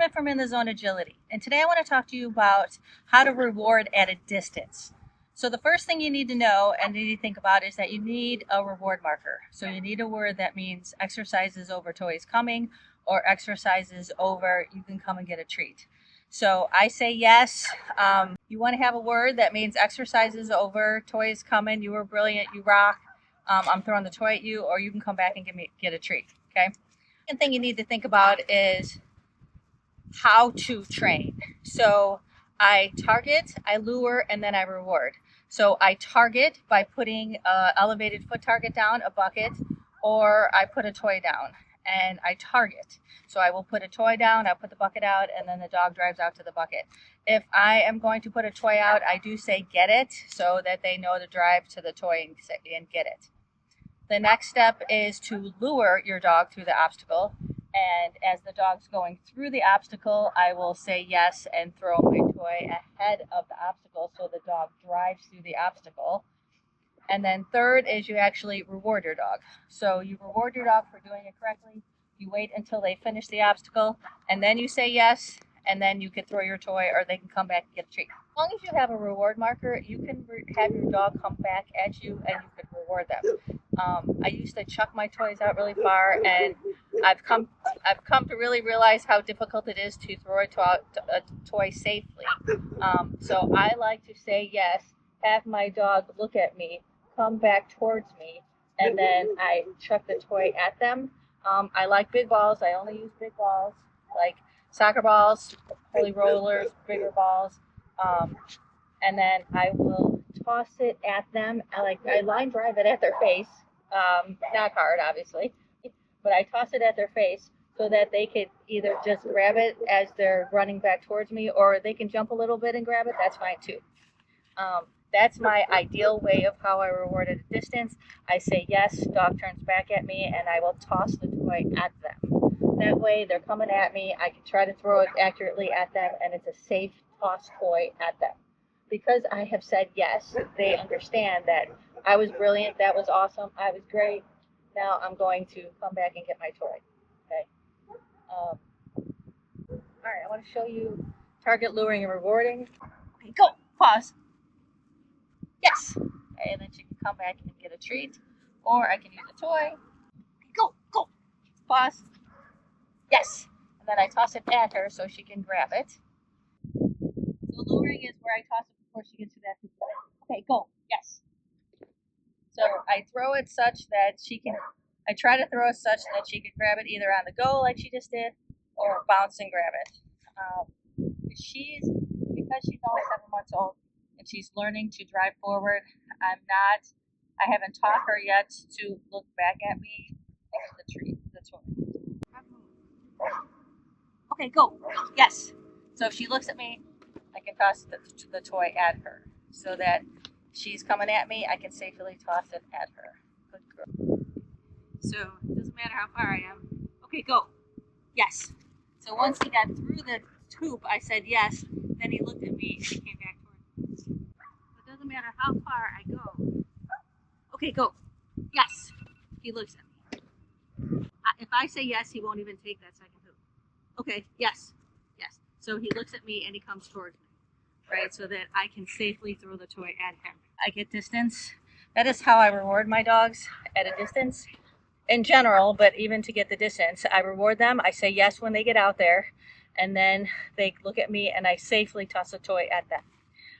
Schmit from In the Zone Agility, and today I want to talk to you about how to reward at a distance. So the first thing you need to know and need to think about is that you need a reward marker. So you need a word that means exercises over toys coming, or exercises over you can come and get a treat. So I say yes. You want to have a word that means exercises over toys coming, you were brilliant, you rock, I'm throwing the toy at you, or you can come back and get a treat. Okay. Second thing you need to think about is how to train. So I target, I lure, and then I reward. So I target by putting an elevated foot target down, a bucket, or I put a toy down and I target. So I will put a toy down, I'll put the bucket out, and then the dog drives out to the bucket. If I am going to put a toy out, I do say get it, so that they know to drive to the toy and get it. The next step is to lure your dog through the obstacle. And as the dog's going through the obstacle, I will say yes and throw my toy ahead of the obstacle so the dog drives through the obstacle. And then third is you actually reward your dog. So you reward your dog for doing it correctly. You wait until they finish the obstacle, and then you say yes, and then you can throw your toy or they can come back and get a treat. As long as you have a reward marker, you can have your dog come back at you and you can reward them. I used to chuck my toys out really far, and I've come to really realize how difficult it is to throw a toy safely. So I like to say yes, have my dog look at me, come back towards me, and then I chuck the toy at them. I like big balls. I only use big balls, like soccer balls, holy rollers, bigger balls. And then I will toss it at them. I line drive it at their face. Not hard, obviously, but I toss it at their face so that they could either just grab it as they're running back towards me, or they can jump a little bit and grab it. That's fine too. That's my ideal way of how I reward at a distance. I say yes, dog turns back at me, and I will toss the toy at them. That way they're coming at me, I can try to throw it accurately at them, and it's a safe toss toy at them. Because I have said yes, they understand that I was brilliant, that was awesome, I was great. Now I'm going to come back and get my toy. Okay. All right, I want to show you target, luring, and rewarding. Okay, go. Pause. Yes. Okay, and then she can come back and get a treat, or I can use a toy. Okay, go. Pause. Yes. And then I toss it at her so she can grab it. So luring is where I toss it before she gets to that. Okay, go. Yes. So I throw it such that I try to throw it such that she can grab it either on the go like she just did, or bounce and grab it. Because she's only 7 months old and she's learning to drive forward, I haven't taught her yet to look back at me and the toy. Okay, go. Yes. So if she looks at me, I can toss the toy at her so that she's coming at me, I can safely toss it at her. Good girl. So it doesn't matter how far I am. Okay, go. Yes. So once he got through the hoop, I said yes. Then he looked at me and he came back towards me. So it doesn't matter how far I go. Okay, go. Yes. He looks at me. If I say yes, he won't even take that second hoop. Okay, yes. Yes. So he looks at me and he comes towards me. Right, so that I can safely throw the toy at him. I get distance. That is how I reward my dogs, at a distance. In general, but even to get the distance, I reward them. I say yes when they get out there, and then they look at me and I safely toss a toy at them.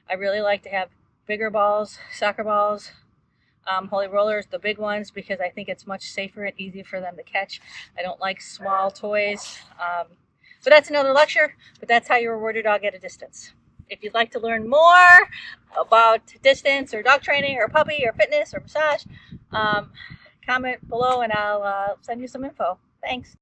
I really like to have bigger balls, soccer balls, holy rollers, the big ones, because I think it's much safer and easier for them to catch. I don't like small toys. So that's another lecture, but that's how you reward your dog at a distance. If you'd like to learn more about distance or dog training or puppy or fitness or massage, comment below and I'll send you some info. Thanks.